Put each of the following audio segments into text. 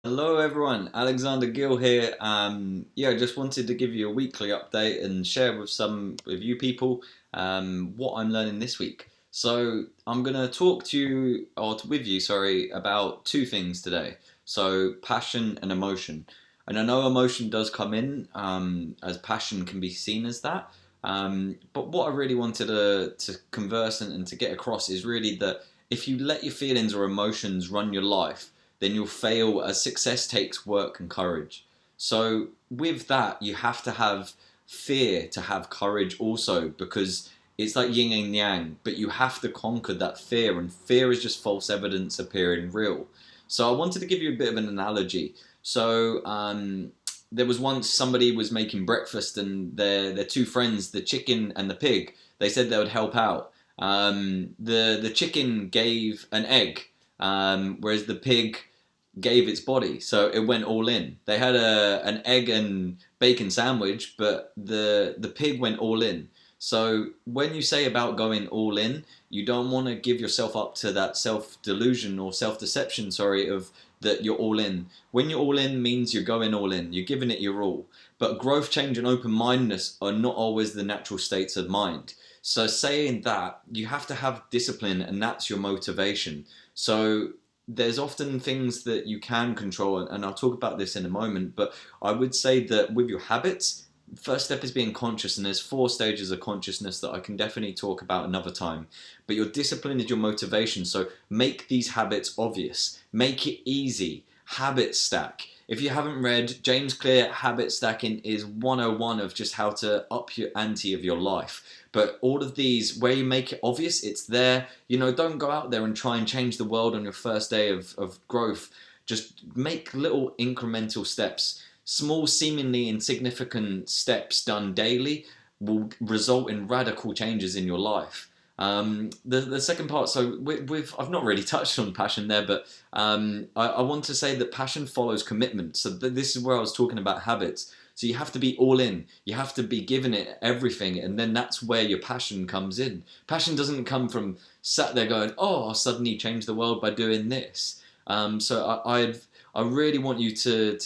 Hello everyone, Alexander Gill here. I just wanted to give you a weekly update and share with you people what I'm learning this week. So I'm gonna talk to you with you, sorry, about two things today. So passion and emotion. And I know emotion does come in as passion can be seen as that. But what I really wanted to converse and to get across is really that if you let your feelings or emotions run your life, then you'll fail as success takes work and courage. So, with that, you have to have fear to have courage also because it's like yin and yang, but you have to conquer that fear, and fear is just false evidence appearing real. So, I wanted to give you a bit of an analogy. There was once somebody was making breakfast, and their two friends, the chicken and the pig, they said they would help out. The chicken gave an egg, whereas the pig gave its body, so it went all in. They had an egg and bacon sandwich, but the pig went all in. So when you say about going all in, you don't want to give yourself up to that self delusion or self deception, sorry, of that you're all in. When you're all in means you're going all in. You're giving it your all. But growth, change, and open mindedness are not always the natural states of mind. So saying that, you have to have discipline, and that's your motivation. So there's often things that you can control, and I'll talk about this in a moment, but I would say that with your habits, first step is being conscious, and there's four stages of consciousness that I can definitely talk about another time. But your discipline is your motivation, so make these habits obvious, make it easy, habit stack. If you haven't read James Clear, habit stacking is 101 of just how to up your ante of your life. But all of these, where you make it obvious, it's there. Don't go out there and try and change the world on your first day of growth. Just make little incremental steps. Small, seemingly insignificant steps done daily will result in radical changes in your life. The second part, so I've not really touched on passion there, but I want to say that passion follows commitment. So this is where I was talking about habits. So you have to be all in. You have to be giving it everything, and then that's where your passion comes in. Passion doesn't come from sat there going, "Oh, I'll suddenly change the world by doing this." I really want you to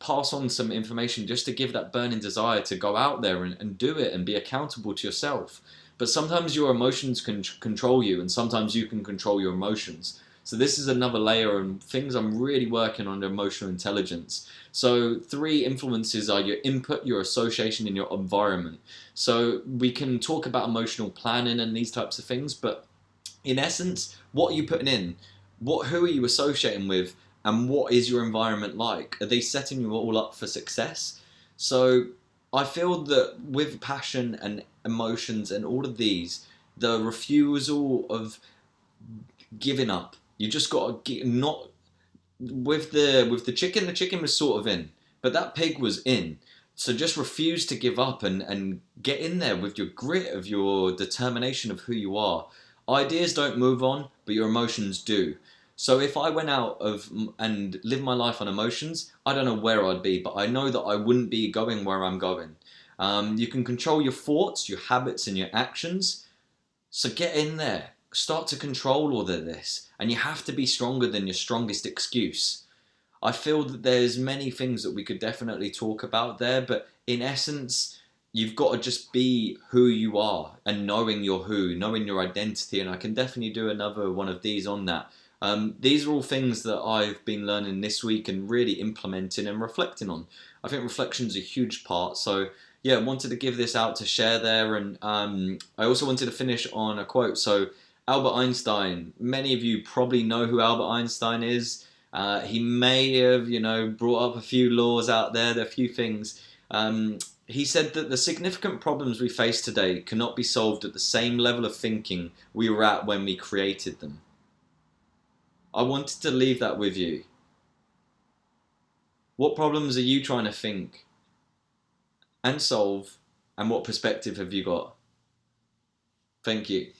pass on some information just to give that burning desire to go out there and do it and be accountable to yourself. But sometimes your emotions can control you, and sometimes you can control your emotions. So this is another layer and things I'm really working on emotional intelligence. So three influences are your input, your association, and your environment. So we can talk about emotional planning and these types of things, but in essence, what are you putting in? Who are you associating with? And what is your environment like? Are they setting you all up for success? So I feel that with passion and emotions and all of these, the refusal of giving up. You just got to not with the chicken. The chicken was sort of in, but that pig was in. So just refuse to give up and get in there with your grit of your determination of who you are. Ideas don't move on, but your emotions do. So if I went out of and lived my life on emotions, I don't know where I'd be, but I know that I wouldn't be going where I'm going. You can control your thoughts, your habits, and your actions. So get in there. Start to control all of this. And you have to be stronger than your strongest excuse. I feel that there's many things that we could definitely talk about there, but in essence, you've got to just be who you are and knowing your who, knowing your identity. And I can definitely do another one of these on that. These are all things that I've been learning this week and really implementing and reflecting on. I think reflection's a huge part. So yeah, I wanted to give this out to share there, and I also wanted to finish on a quote. So Albert Einstein, many of you probably know who Albert Einstein is. He may have, brought up a few laws out there, a few things. He said that the significant problems we face today cannot be solved at the same level of thinking we were at when we created them. I wanted to leave that with you. What problems are you trying to think and solve, and what perspective have you got? Thank you.